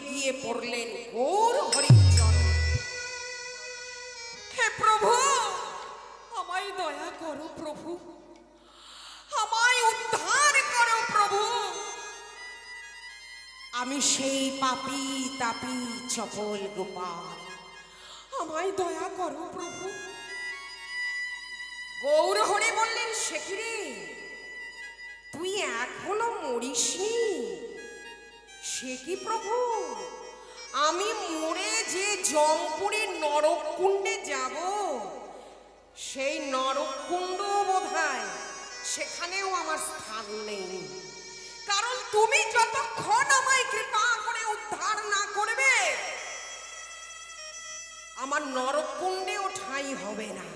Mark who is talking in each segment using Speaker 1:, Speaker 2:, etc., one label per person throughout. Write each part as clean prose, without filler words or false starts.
Speaker 1: গিয়ে পড়লেন গৌর হরির চরণে। হে প্রভু, আমায় দয়া করো প্রভু, আমায় উদ্ধার করো প্রভু। আমি সেই পাপী তাপী চপল গোপাল, আমায় দয়া করো প্রভু। গৌর হরি বললেন, সে কি রে, তুই এখনো মরিসনি? সে কি প্রভু, আমি মরে যে জমপুরীর নরককুণ্ডে যাব, সেই নরককুণ্ড বোধহয় সেখানেও আমার স্থান নেই। কারণ তুমি যতক্ষণ আমায় কৃপা করে উদ্ধার না করবে, আমার নরককুণ্ডেও ঠাঁই হবে না।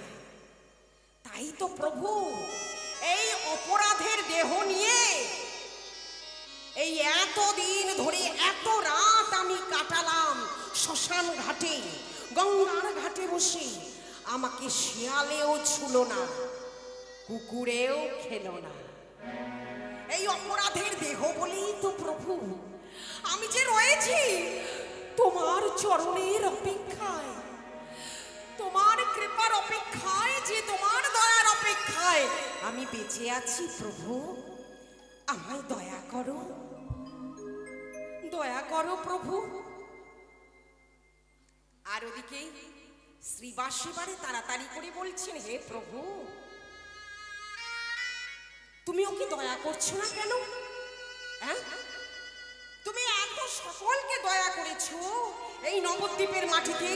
Speaker 1: তাই তো প্রভু, এই অপরাধের দেহ নিয়ে এই এতদিন ধরে এত রাত আমি কাটালাম শ্মশান ঘাটে, গঙ্গার ঘাটে বসে। আমাকে শিয়ালেও ছুলো না, কুকুরেও খেলো না। এই অপরাধের দেহ বলেই তো প্রভু আমি যে রয়েছি তোমার চরণের অপেক্ষায়, তোমার কৃপার অপেক্ষায়, যে তোমার দয়ার অপেক্ষায় আমি বেঁচে আছি। প্রভু, আমায় দয়া করো, দয়া করো প্রভু। আর ওদিকে শ্রীবাস এবারে তাড়াতাড়ি করে বলছেন, হে প্রভু, তুমি ওকে দয়া করছো না কেন? তুমি এত সকলকে দয়া করেছো, এই নবদ্বীপের মাটিতে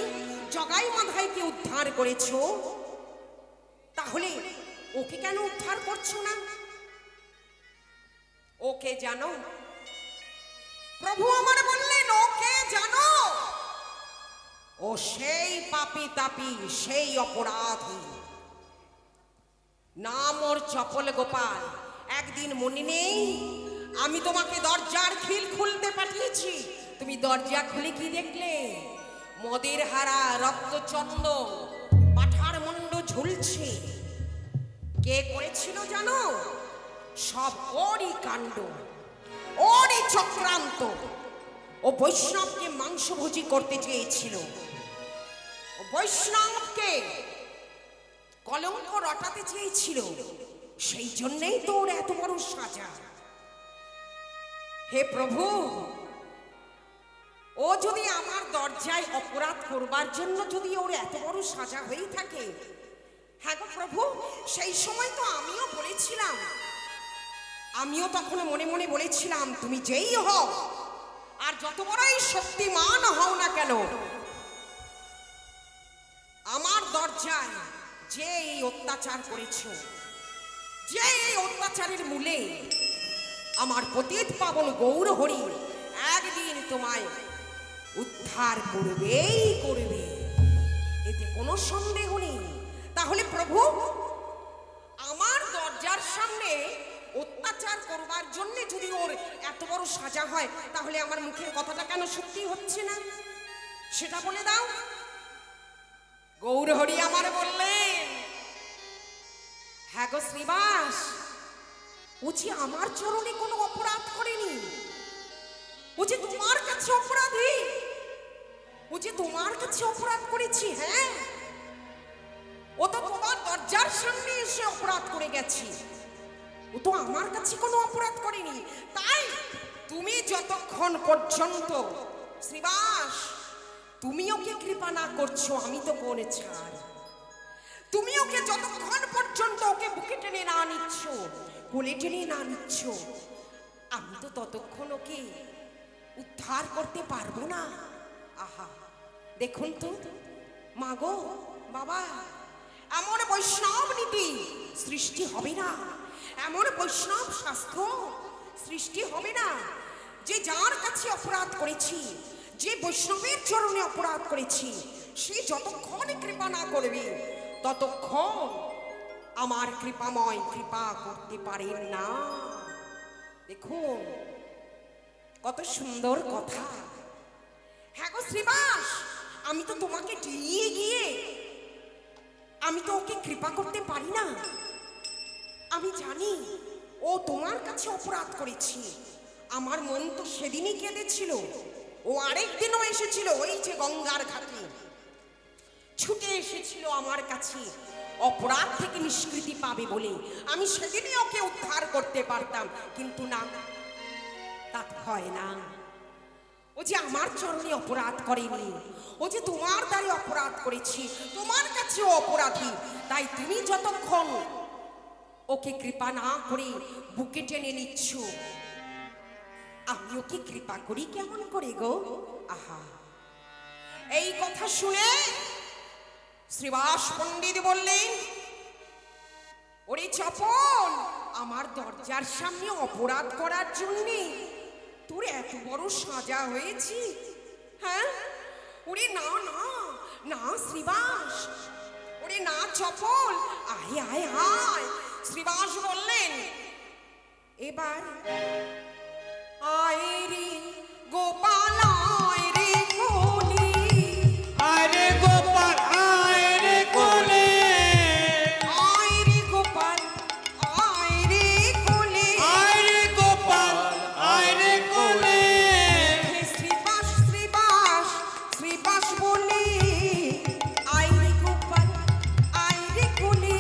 Speaker 1: জগাই মাধাইকে উদ্ধার করেছো, তাহলে ওকে কেন উদ্ধার করছো না? ওকে জানো প্রভু, আমার বললেন ওকে জানো। ও সেই পাপী তাপী, সেই অপরাধী, নাম ওর চপল গোপাল। একদিন মনে নেই আমি তোমাকে দরজার খিল খুলতে পাঠিয়েছি, তুমি দরজা খুলে কি দেখলে? মদের হারা, রক্তচন্দ, পাঠার মুন্ড ঝুলছে। কে করেছিল জানো? সব ওরই কাণ্ড, ওরই চক্রান্ত। ও বৈষ্ণবকে মাংসভোজী করতে চেয়েছিল, ও বৈষ্ণবকে কলঙ্ক রটাতে চেয়েছিল। সেই জন্যই তো ওর এত বড় সাজা। হে প্রভু, ও যদি আমার দরজায় অপরাধ করবার জন্য যদি ওর এত বড় সাজা হয়ে থাকে, হ্যাঁ গো প্রভু, সেই সময় তো আমিও বলেছিলাম, আমিও তখন মনে মনে বলেছিলাম, তুমি যেই হও আর যত বড়ই শক্তিমান হও না কেন, আমার দরজায় যে এই অত্যাচার করেছ, যে এই অত্যাচারের মূলে আমার পতিত পাবন গৌর হরি একদিন তোমায় উদ্ধার করবেই করবে, এতে কোনো সন্দেহ নেই। তাহলে প্রভু, আমার দরজার সামনে অত্যাচার করবার জন্য যদি ওর এত বড় সাজা হয়, তাহলে আমার মুখের কথাটা কেন সত্যি হচ্ছে না সেটা বলে দাও। গৌর হরি আমার বললেন, হ্যাঁ গো শ্রীবাস, ও যে আমার চরণে কোনো অপরাধ করেনি, ও যে তোমার কাছে অপরাধী, ও যে তোমার কাছে অপরাধ করেছি। হ্যাঁ, ও তো তোমার দরজার সামনে এসে অপরাধ করে গেছে, ও তো আমার কাছে কোনো অপরাধ করেনি। তাই তুমি যতক্ষণ পর্যন্ত শ্রীবাস তুমি ওকে কৃপা না করছো, আমি তো কোন ছাড়। তুমি ওকে যতক্ষণ পর্যন্ত ওকে বুকে টেনে না নিচ্ছ, কোলে টেনে না নিচ্ছ, আমি তো ততক্ষণ ওকে উদ্ধার করতে পারবো না। আহা, দেখুন তো মা গো বাবা, এমন বৈষ্ণব নীতি সৃষ্টি হবে না, এমন বৈষ্ণব শাস্ত্র সৃষ্টি হবে না যে যার কাছে অপরাধ করেছি, যে বৈষ্ণবের চরণে অপরাধ করেছি, সে যতক্ষণ কৃপা না করবে ততক্ষণ আমার কৃপাময় কৃপা করতে পারেন না। দেখুন কত সুন্দর কথা। হ্যাঁ গো শ্রীবাস, আমি তো তোমাকে নিয়ে গিয়ে আমি তো ওকে কৃপা করতে পারি না। আমি জানি ও তোমার কাছে অপরাধ করেছি, আমার মন তো সেদিনই কেঁদেছিল, ও আরেকদিনও এসেছিল ওই যে গঙ্গার ঘাটে, ছুটে এসেছিল আমার কাছে অপরাধ থেকে নিষ্কৃতি পাবে বলে। আমি সেদিনই ওকে উদ্ধার করতে পারতাম, কিন্তু না, তা হয় না। ও যে আমার চরণে অপরাধ করেনি, ও যে তোমার দ্বারে অপরাধ করেছি, তোমার কাছে ও অপরাধী। তাই তুমি যতক্ষণ ওকে কৃপা না করে বুকে টেনে নিচ্ছ, আমি ওকে কৃপা করি কেমন করে গো? আহা, এই কথা শুনে শ্রীবাস পণ্ডিত বললেন, ওরে চপল, আমার দরজার সামনে অপরাধ করার জন্য তোর এত বড় সাজা হয়েছি? হ্যাঁ? ওরে না না না শ্রীবাস, ওরে না চপল, আয় আয় আয়। শ্রীবাস বললেন, এবার আয় রে গোপাল, আয় রে কোলে,
Speaker 2: আয় রে গোপাল, আয় রে কোলে,
Speaker 1: আয় রে গোপাল, আয় রে কোলে,
Speaker 2: আয় রে গোপাল, আয় রে কোলে।
Speaker 1: শ্রীবাস শ্রীবাস শ্রীবাস বলে, আয় রে গোপাল, আয় রে কোলে।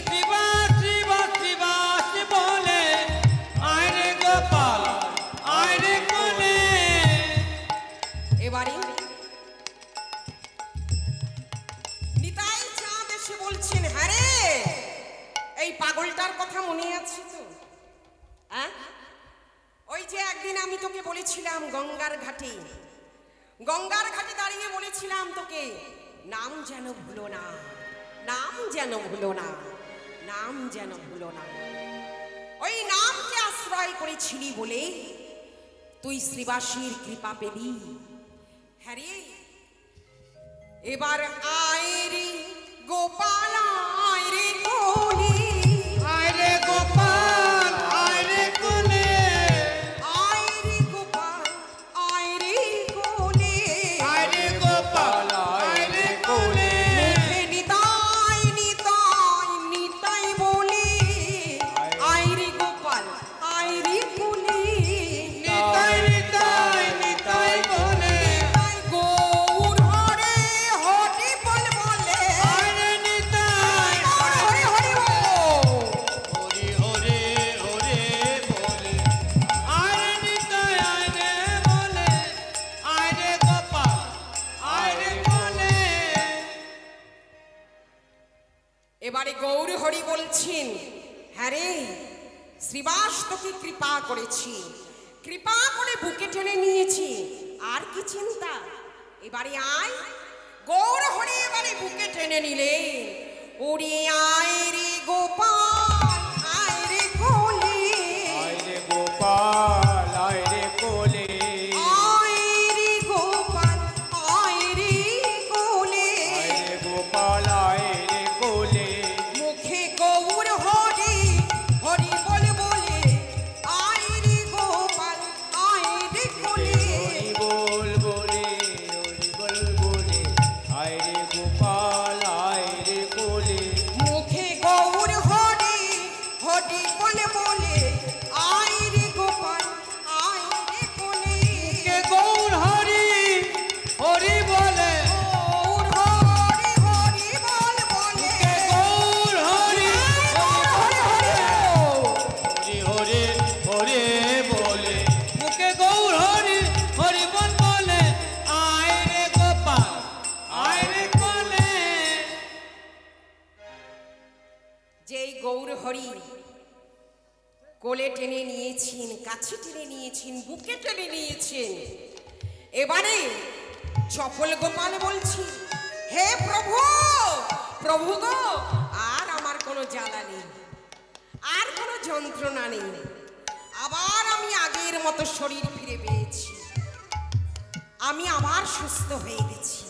Speaker 2: শ্রীবাস শ্রীবাস শ্রীবাস বলে, আয় রে গোপাল, আয় রে কোলে।
Speaker 1: এবারে নিতাই চাঁদ এসে বলছেন, হ্যাঁ রে, এই পাগলটার কথা মনে আছে তো? হ্যাঁ, ওই যে একদিন আমি তোকে বলেছিলাম গঙ্গার ঘাটে, গঙ্গার ঘাটে দাঁড়িয়ে বলেছিলাম তোকে, নাম যেন ভুলো না, নাম যেন ভুলো না, নাম যেন ভুলো না। ওই নামকে আশ্রয় করেছিলি বলে তুই শ্রীবাসীর কৃপা পেলি। হ্যাঁ রে, এবার আয় রে গোপাল, আয় রে কোলে,
Speaker 2: আয় রে গোপাল, আয় রে কোলে,
Speaker 1: আয় রে গোপাল, আয় রে কোলে,
Speaker 2: আয় রে গোপাল, আয় রে কোলে।
Speaker 1: মুখে নিতাই নিতাই নিতাই বলে, আয় রে গোপাল, আয় রে কোলে,
Speaker 2: নিতাই নিতাই নিতাই বলে,
Speaker 1: নিতাই গৌর হরে হরি বল বলে,
Speaker 2: আয় রে নিতাই,
Speaker 1: হরি হরি বল।
Speaker 2: হরি হরি হরি বলে, আয় রে নিতাই, আয় রে বলে, আয় রে গোপাল, আয় রে কোলে।
Speaker 1: এবারে গৌর হরি বলছেন, হ্যাঁ রে শ্রীবাস তোকে কৃপা করেছি, কৃপা করে বুকে টেনে নিয়েছি, আর কি চিন্তা? এবারে আয়। গৌর হরি এবারে বুকে টেনে নিলেন, ওরে আয় রে গোপাল, আয় রে কোলে,
Speaker 2: আয় রে গোপাল, আয় রে কোলে,
Speaker 1: আয় রে গোপাল, আয় রে কোলে।
Speaker 2: আয় রে গোপাল, আয় রে কোলে।
Speaker 1: মুখে গৌর হরি হরি বলে বলে, আয় রে গোপাল, আয় রে কোলে।
Speaker 2: হরি বল বলে, হরি বল বলে, আয় রে গোপাল, আয় রে কোলে।
Speaker 1: মুখে গৌর হরি হরি বলে বলে, আয় রে গোপাল, আয় রে কোলে।
Speaker 2: কে গৌর হরি হরি বলে,
Speaker 1: গৌর হরি হরি বল বলে,
Speaker 2: কে গৌর হরি
Speaker 1: গৌর হরি হরি বল।
Speaker 2: হরি হরি হরি বলে, মুখে গৌর হরি হরি বল বলে, আয় রে গোপাল, আয় রে কোলে।
Speaker 1: যেই গৌর হরি কোলে টেনে নিয়েছেন, কাছে টেনে নিয়েছেন, বুকে টেনে নিয়েছেন, এবারে চপল গোপাল বলছি, হে প্রভু, প্রভু গো, আর আমার কোনো জ্বালা নেই, আর কোনো যন্ত্রণা নেই, আবার আমি আগের মতো শরীর ফিরে পেয়েছি, আমি আবার সুস্থ হয়ে গেছি,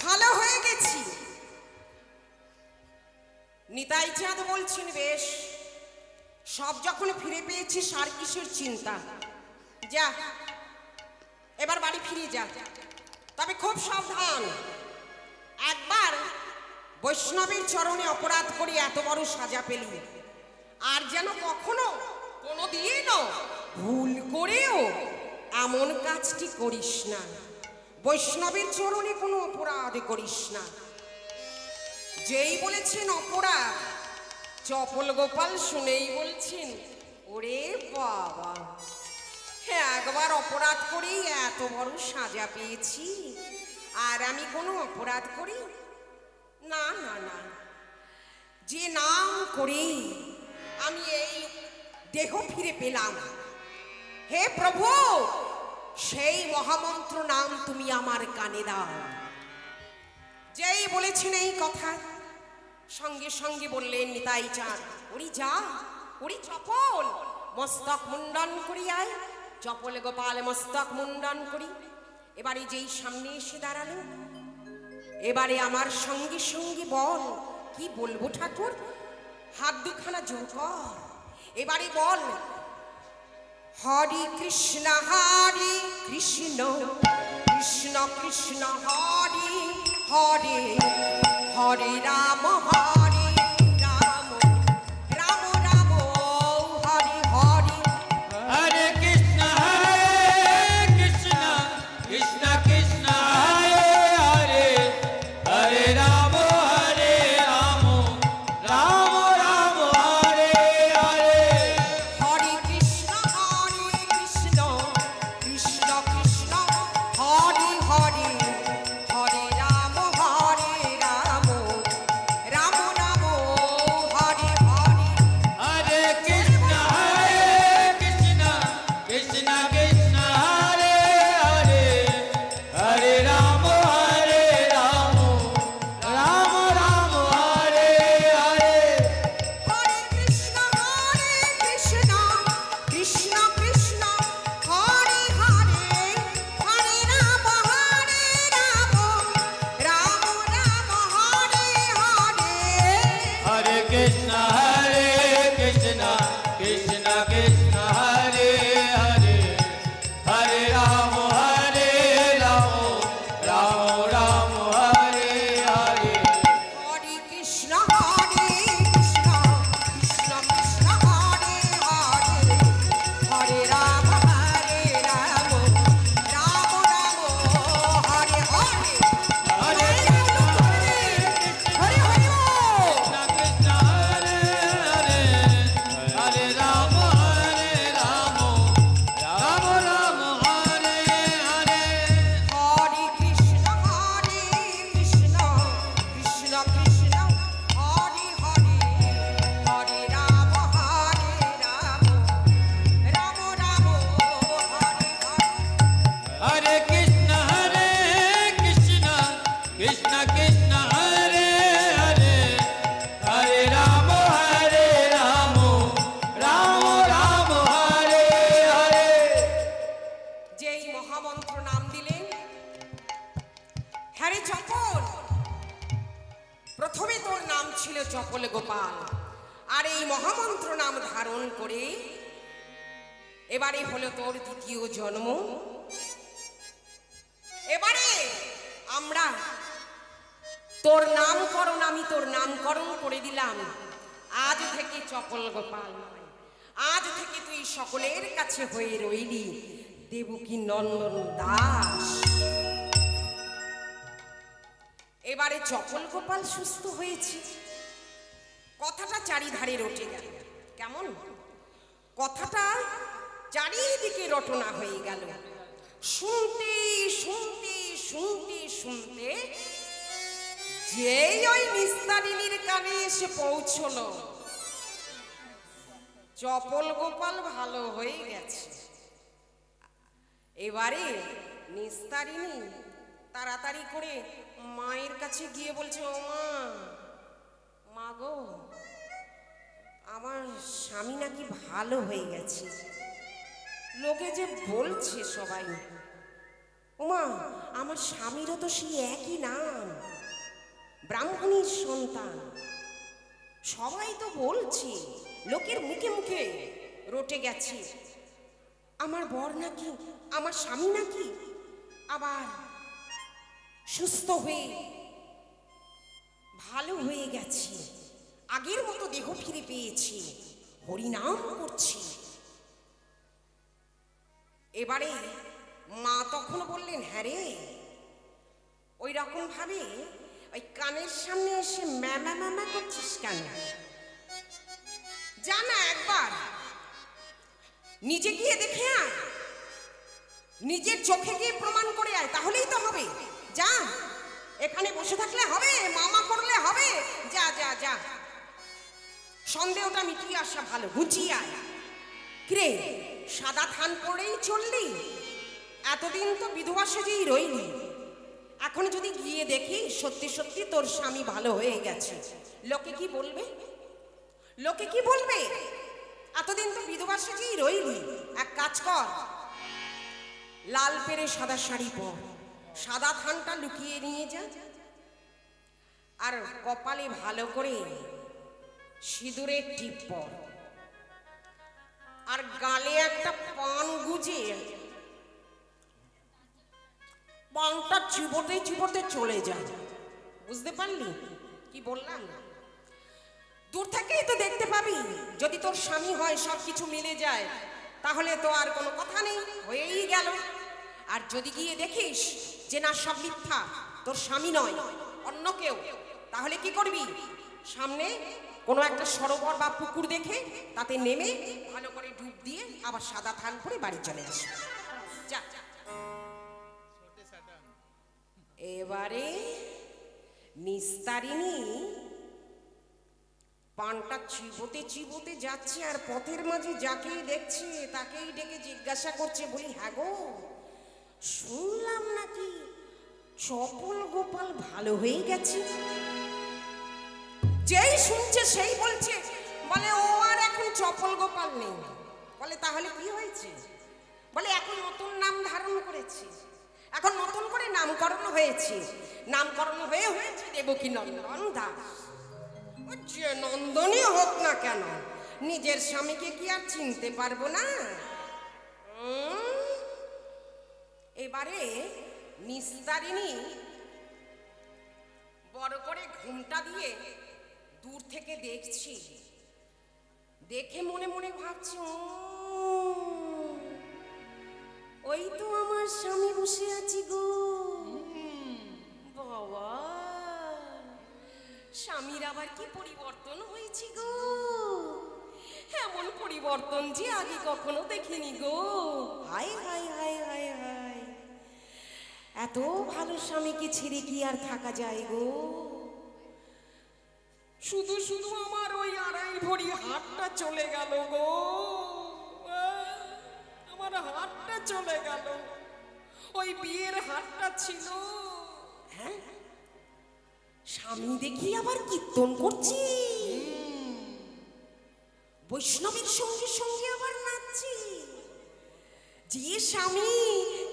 Speaker 1: ভালো হয়ে গেছি। নিতাই চাঁদ বলছেন, বেশ, সব যখন ফিরে পেয়েছিস আর কিসের চিন্তা, যা এবার বাড়ি ফিরে যা, তবে খুব সাবধান, একবার বৈষ্ণবের চরণে অপরাধ করে এত বড় সাজা পেলি, আর যেন কখনো কোনোদিনও ভুল করেও এমন কাজটি করিস না। বৈষ্ণবের চরণে কোনো অপরাধ করিস না। যেই বলেছেন অপরাধ, চপল গোপাল শুনেই বলছেন, ওরে বাবা, একবার অপরাধ করেই এত বড় সাজা পেয়েছি, আর আমি কোনো অপরাধ করি না? না না, যে নাম করে আমি এই দেহ ফিরে পেলাম, হে প্রভু, সেই মহামন্ত্র নাম তুমি আমার কানে দাও। যেই বলেছেন এই কথা, সঙ্গে সঙ্গে বললেন নিতাই চাঁদ, ওরি যা, ওরি চপল, মস্তক মুন্ডন করি আয়। চপল গোপাল মস্তক মুন্ডন করি এবারে যেই সামনে এসে দাঁড়ালো, এবারে আমার সঙ্গে সঙ্গে বল, কি বলবো ঠাকুর? হাত দুখানা জোর কর, এবারে বল, হরে কৃষ্ণ কৃষ্ণ কৃষ্ণ হরে হরে, হরে রাম হরে রাম, রাম রাম হরে হরে।
Speaker 2: हरे कृष्ण कृष्ण कृष्ण हरे हरे, हरे राम राम राम हरे हरे।
Speaker 1: হরে কৃষ্ণ কৃষ্ণ কৃষ্ণ হরে হরে, হরে রাম রাম, রাম রাম হরে হরে।
Speaker 2: हरे कृष्ण कृष्ण कृष्ण कृष्ण हरे हरे, हरे राम राम राम हरे हरे।
Speaker 1: হরে কৃষ্ণ কৃষ্ণ কৃষ্ণ হরে হরে, হরে রাম রাম, রাম রাম হরে হরে।
Speaker 2: हरे कृष्ण कृष्ण कृष्ण हरे हरे, हरे राम राम राम हरे हरे।
Speaker 1: হরে কৃষ্ণ কৃষ্ণ কৃষ্ণ কৃষ্ণ হরে হরে, হরে রাম রাম, রাম রাম হরে হরে।
Speaker 2: हरे
Speaker 1: হরে হরে বল।
Speaker 2: कृष्ण हरे हरे, हरे राम राम राम हरे हरे।
Speaker 1: হরে কৃষ্ণ কৃষ্ণ কৃষ্ণ কৃষ্ণ হরে হরে, হরে রাম রাম, রাম রাম হরে হরে।
Speaker 2: हरे कृष्ण कृष्ण कृष्ण हरे हरे, हरे राम राम राम हरे हरे।
Speaker 1: যেই মহামন্ত্র নাম দিলেন, হ্যারে চপল, প্রথমে তোর নাম ছিল চপল গোপাল, আর এই মহামন্ত্র নাম ধারণ করে এবারে হলো তোর দ্বিতীয় জন্ম। এবারে আমরা তোর নামকরণ, আমি তোর নামকরণ করে দিলাম। আজ থেকে চপল গোপাল নয়, আজ থেকে তুই সকলের কাছে হয়ে রইলি দেবকী নন্দন দাস। এবারে চপল গোপাল সুস্থ হয়েছে, কথাটা চারিধারে রটে গেল। কেমন কথাটা চারিদিকে রটনা হয়ে গেল। শুনতে শুনতে শুনতে শুনতে যেই ওই নিস্তারিণীর কানে এসে পৌঁছলো, চপল গোপাল ভালো হয়ে গেছে। এবারে নিস্তারিণী তাড়াতাড়ি করে মায়ের কাছে গিয়ে বলছে, ও মা গো, আমার স্বামী নাকি ভালো হয়ে গেছে, লোকে যে বলছে সবাই। ওমা, আমার স্বামীরও তো সেই একই নাম, ব্রাহ্মণীর সন্তান, সবাই তো বলছে, লোকের মুখে মুখে রটে গেছে, আমার বর নাকি, আমার স্বামী নাকি আবার সুস্থ হয়ে ভালো হয়ে গেছে, আগের মতো দেহ ফিরে পেয়েছি, হরিনাম করছি। এবারে মা তখন বললেন, হ্যাঁ রে, ওই রকম ভাবে ওই কানের সামনে এসে ম্যামা ম্যামা করছিস কেন? যা না একবার নিজে গিয়ে দেখে আয়, নিজের চোখে গিয়ে প্রমাণ করে আয়, তাহলেই তো হবে। যা, এখানে বসে থাকলে হবে, মামা করলে হবে? যা যা যা, সন্দেহটা মিটিয়ে আসা ভালো, গুছিয়ে আয়। কিরে, সাদা থান পরেই চললি? এতদিন তো বিধবা সেজেই রইলি, এখন যদি গিয়ে দেখি সত্যি সত্যি তোর স্বামী ভালো হয়ে গেছে, লোকে কি বলবে? লোকে কি বলবে? এতদিন তো বিধবা সেজেই রইলি, এক কাজ কর, লাল পেরে সাদা শাড়ি পর, সাদা থানটা লুকিয়ে নিয়ে যা, আর কপালে ভালো করে সিঁদুরের টিপ পর, আর গালে একটা পান গুজে পানটা চিবোতে চিবোতে চলে যায়। বুঝতে পারলি কি বললাম? দূর থেকেই তো দেখতে পাবি, যদি তোর স্বামী হয়, সব কিছু মিলে যায়, তাহলে তো আর কোনো কথা নেই, হয়েই গেল। আর যদি গিয়ে দেখিস যে না, সব মিথ্যা, তোর স্বামী নয় অন্য কেউ, তাহলে কি করবি? সামনে কোনো একটা সরোবর বা পুকুর দেখে তাতে নেমে ভালো করে ডুব দিয়ে আবার সাদা থান পরে বাড়ি চলে আসবি। যা। এবারে নিস্তারিণী পানটা চিবোতে চিবোতে যাচ্ছে, আর পথের মাঝে যাকেই দেখছে তাকেই ডেকে জিজ্ঞাসা করছে, বলি, হ্যাঁ গো, শুনলাম নাকি চপল গোপাল ভালো হয়ে গেছে? যেই শুনছে সেই বলছে, বলে ও আর এখন চপল গোপাল নেই। বলে তাহলে কি হয়েছে? বলে এখন নতুন নাম ধারণ করেছে, এখন নতুন করে নামকরণ হয়েছে, নামকরণ হয়েছে দেবকী নন্দন দাস। যে নন্দনই হোক না কেন, নিজের স্বামীকে কি আর চিনতে পারবো না? এবারে নিস্তারিণী বড় করে ঘুমটা দিয়ে দূর থেকে দেখছি, দেখে মনে মনে ভাবছি, ওই তো আমার স্বামী বসে আছি গো। বাবা, স্বামীর আবার কি পরিবর্তন হয়েছে গো, এমন পরিবর্তন যে আগে কখনো দেখিনি গো। হায় হায় হায় হায় হায়, এত ভালো স্বামীকে ছেড়ে কি আর থাকা যায় গো? শুধু শুধু আমার ওই আড়াই ভরি হাতটা চলে গেল গো, আমার হাতটা চলে গেল, ওই বিয়ের হাতটা ছিল। হ্যাঁ, স্বামী দেখি আবার কীর্তন করছি, বৈষ্ণবের সঙ্গে সঙ্গে আবার নাচছি। যে স্বামী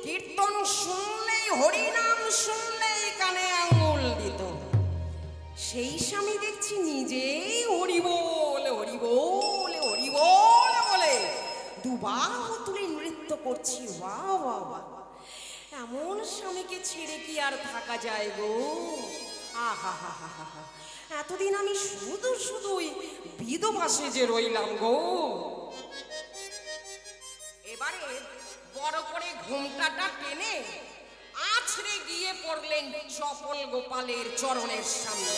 Speaker 1: কীর্তন শুনলেই, হরিনাম শুনলেই কানে আঙুল দিত, সেই স্বামী দেখছি নিজেই হরি বল হরি বল হরি বল বলে দুবাহু তুলে নৃত্য করছি। বাহ বাহ বাহ, এমন স্বামীকে ছেড়ে কি আর থাকা যায় গো? আহা হা হা হা হা, এতদিন আমি শুধু শুধুই বিধবা সেজে রইলাম গো। এবারে বড় করে ঘুমটাটা টেনে আছড়ে গিয়ে পড়লেন চপল গোপালের চরণের সামনে।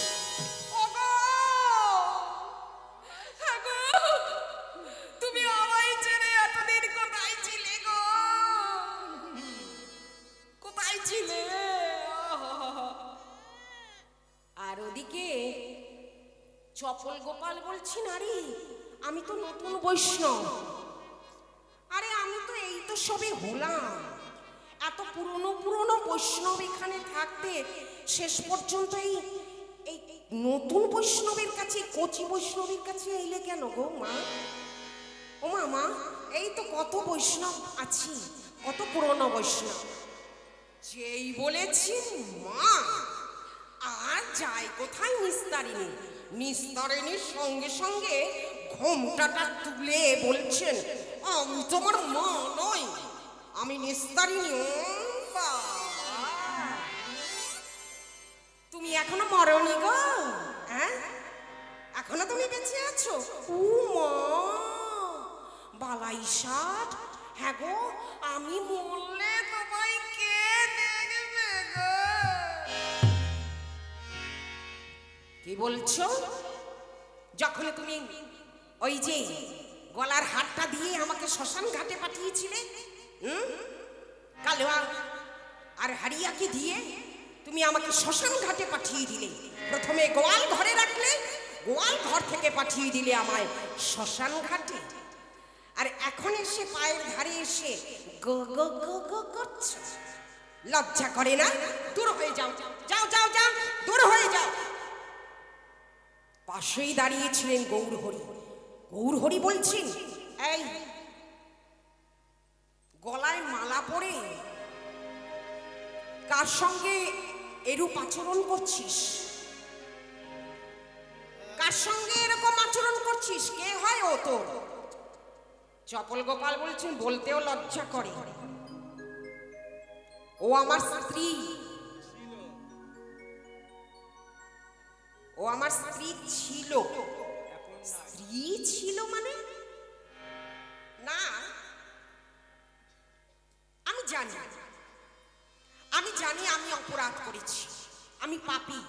Speaker 1: তুমি আমায় ছেড়ে এতদিন কোথায় ছিলে গো? কোথায় ছিলে? আর ওদিকে চপল গোপাল বলছি, নারী আমি তো নতুন বৈষ্ণব, আরে আমি তো এই তো সবে হলাম, এত পুরনো পুরনো বৈষ্ণব এখানে থাকতে শেষ পর্যন্ত এই নতুন বৈষ্ণবের কাছে, কচি বৈষ্ণবের কাছে এলে কেন গো মা? ও মা, এই তো কত বৈষ্ণব আছি, কত পুরনো বৈষ্ণব। যেই বলেছি মা, আর যাই কোথায় নিস্তারিণী, নিস্তারিণীর সঙ্গে সঙ্গে ঘোমটাটা তুলে বলছেন, আমি তোমার মা নই, আমি নিস্তারিণী। তুমি এখনো মরনি গো? হ্যাঁ, এখনো তুমি বেঁচে আছো? ও মা, বালাই ষাট হ্যাঁ গো, আমি মরলে তোমায় কে দেখবে গো? কি বলছো? যখন তুমি ওই যে গলার হারটা দিয়ে আমাকে শ্মশান ঘাটে পাঠিয়েছিলে, কালোয়া আর হারিয়াকে দিয়ে তুমি আমাকে শ্মশান ঘাটে পাঠিয়ে দিলে। প্রথমে গোয়াল ঘরে রাখলে, গোয়াল ঘর থেকে পাঠিয়ে দিলে আমায় শ্মশান ঘাটে। আর এখন এসে পায়ের ধারে এসে গো গো গো গো করছো। লজ্জা করে না? দূর হয়ে যাও, যাও যাও যাও, দূর হয়ে যাও। পাশেই দাঁড়িয়েছিলেন গৌরহরি। গৌরহরি বলছেন, এই গলায় মালা পরে কার সঙ্গে এরূপ আচরণ করছিস? কার সঙ্গে এরকম আচরণ করছিস? কে হয় ও তোর? চপল গোপাল বলছেন, বলতেও লজ্জা করে, ও আমার স্ত্রী। ও আমার স্ত্রী ছিল। স্ত্রী ছিল মানে? না, আমি জানি, আমি জানি আমি অপরাধ করেছি, আমি পাপী,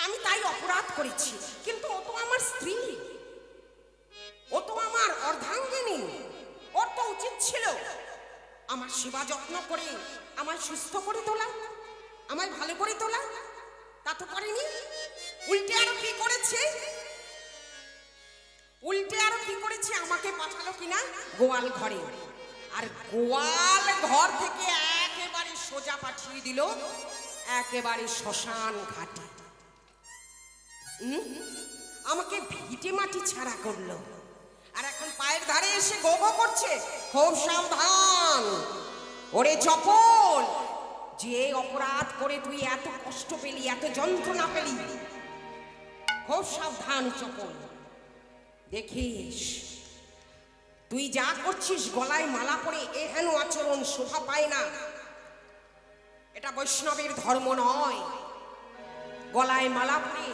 Speaker 1: আমি তাই অপরাধ করেছি। কিন্তু ও তো আমার স্ত্রী, ও তো আমার অর্ধাঙ্গিনী। ওর তো উচিত ছিল আমার সেবা যত্ন করে আমায় সুস্থ করে তোলা, আমায় ভালো করে তোলা। তা তো করেনি। উল্টে আরো কি করেছে? উল্টে আরো কি করেছে? আমাকে পাঠালো কিনা গোয়াল ঘরে, আর গোয়াল ঘর থেকে একেবারে সোজা পাঠিয়ে দিল একেবারে শ্মশান ঘাটে। আমাকে ভিটে মাটি ছাড়া করলো। আর এখন পায়ের ধারে এসে গো গো করছে। খুব সাবধান ওরে চপল, যে অপরাধ করে তুই এত কষ্ট পেলি, এত যন্ত্রণা পেলি, খুব সাবধান চপল। দেখিস তুই যা করছিস, গলায় মালা পরে এহেন আচরণ শোভা পায় না। এটা বৈষ্ণবের ধর্ম নয়। গলায় মালা পরে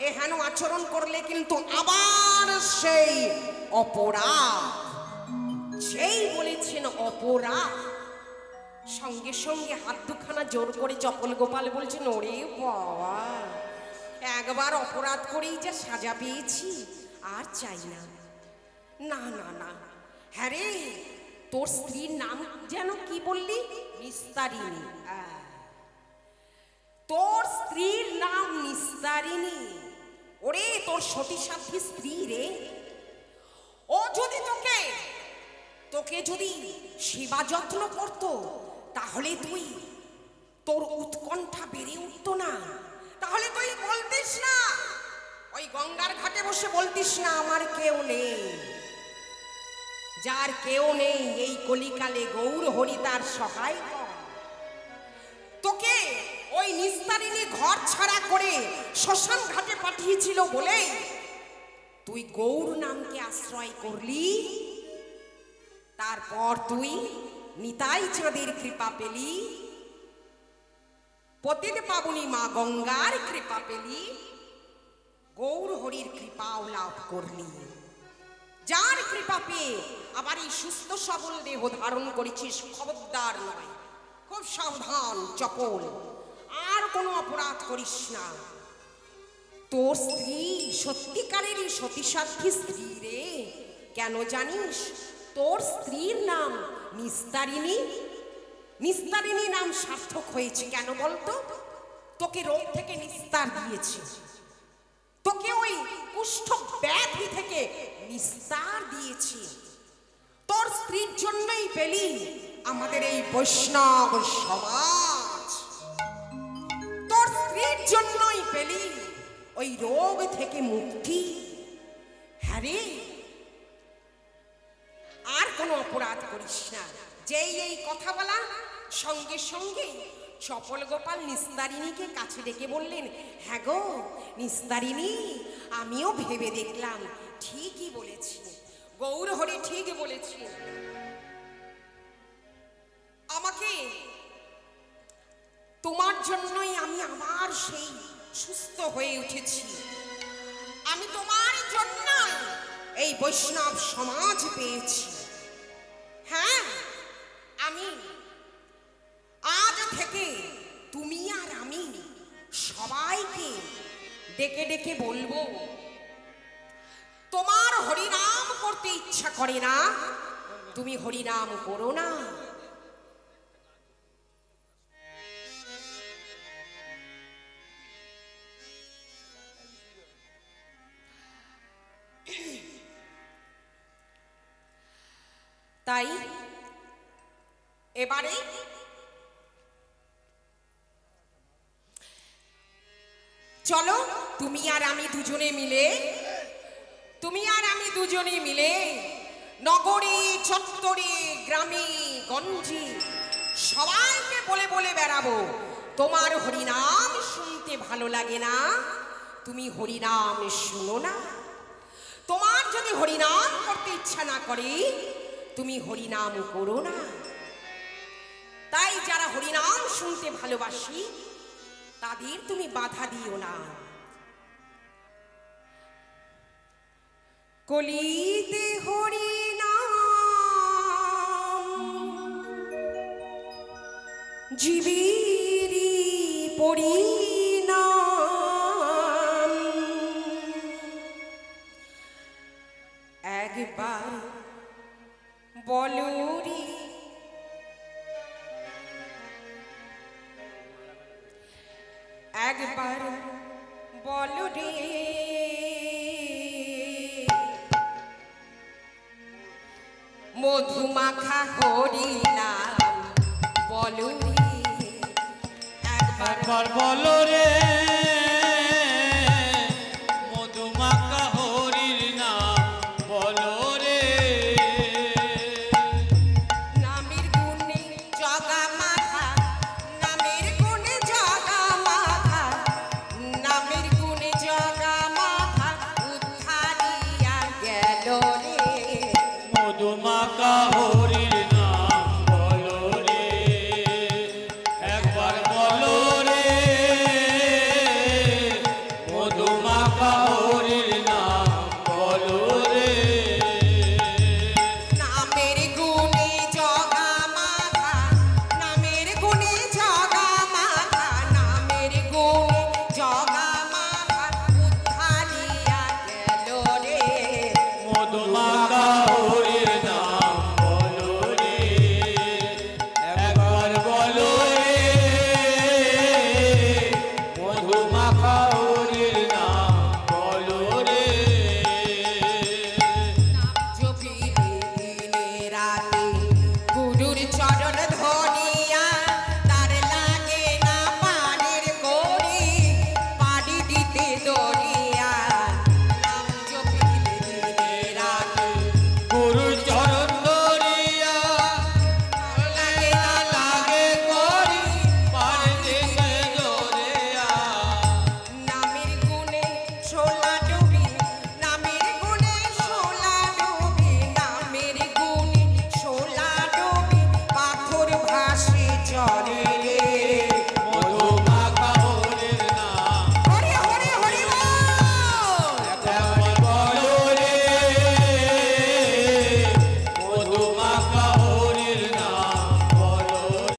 Speaker 1: এহেন আচরণ করলে কিন্তু আবার সেই অপরাধ। সেই বলেছেন অপরাধ। সঙ্গে সঙ্গে হাত দুখানা জোর করে চপল গোপাল বলছেন, ওরে বাবা, একবার অপরাধ করেই যা সাজা পেয়েছি, আর চাই না। না না না। হ্যাঁ রে, তোর স্ত্রীর নাম যেন কি বললি? নিস্তারিণী। তোর স্ত্রীর নাম নিস্তারিণী। ওরে, তোর সতী সাধ্বী স্ত্রী রে। ও যদি তোকে যদি সেবা যত্ন করতো, তাহলে তোর উৎকণ্ঠা বেড়ে উঠতো না। তাহলে তুই বলতিস না, ওই গঙ্গার ঘাটে বসে বলতিস না আমার কেউ নেই। যার কেউ নেই এই কলিকালে গৌরহরি তার সহায়। তোকে ওই নিস্তারিণী ঘর ছাড়া করে শ্মশান ঘাটে পাঠিয়েছিল বলেই তুই গৌর নামকে আশ্রয় করলি। তারপর তুই নিতাই চাঁদের কৃপা পেলি, পতিত পাবনী মা গঙ্গার কৃপা পেলি, গৌরহরির কৃপাও লাভ করলি। যার কৃপা পেয়ে আবার এই সুস্থ সবল দেহ ধারণ করেছিস, খবরদার নয়, খুব সাবধান চপল, আর কোনো অপরাধ করিস না। তোর স্ত্রী সত্যিকারেরই সতী সাধ্বী স্ত্রী রে। কেন জানিস? তোর স্ত্রীর নাম নিস্তারিণী। নিস্তারিণী নাম সার্থক হয়েছে কেন বলতো? তোকে রোগ থেকে নিস্তার দিয়েছে, তোকে ওই কুষ্ঠ ব্যাধি থেকে নিস্তার দিয়েছে। তোর স্ত্রীর জন্যই পেলি আমাদের এই বৈষ্ণব সমাজ। তোর স্ত্রীর জন্যই পেলি ওই রোগ থেকে মুক্তি। হ্যাঁ রে, আর কোনো অপরাধ করিস না। যেই এই কথা বলা, সঙ্গে সঙ্গে চপল গোপাল নিস্তারিণীকে কাছে ডেকে বললেন, হ্যাঁ গো নিস্তারিণী, আমিও ভেবে দেখলাম ঠিকই বলেছি, গৌরহরি ঠিক বলেছি। আমাকে তোমার জন্যই আমি আবার সেই সুস্থ হয়ে উঠেছি। আমি তোমার জন্য এই বৈষ্ণব সমাজ পেয়েছি। হ্যাঁ, বলবো তোমার হরিনাম করতে ইচ্ছা করে না, তুমি হরিনাম করো না। তাই এবারে চলো তুমি আর আমি দুজনে মিলে নগরে চত্বরে গ্রামে গঞ্জে সবাইকে বলে বলে বেড়াবো তোমার হরিনাম শুনতে ভালো লাগে না, তুমি হরিনাম শুনো না। তোমার যদি হরিনাম করতে ইচ্ছা না করে তুমি হরিনাম করো না। তাই যারা হরিনাম শুনতে ভালোবাসি তাদের তুমি বাধা দিও না। কলিতে হরিনাম জীবেরি পরিণাম, একবার বলরি একবার বলো রে মধুমাখা হরিনাম বলো রে,
Speaker 2: একবার বলো রে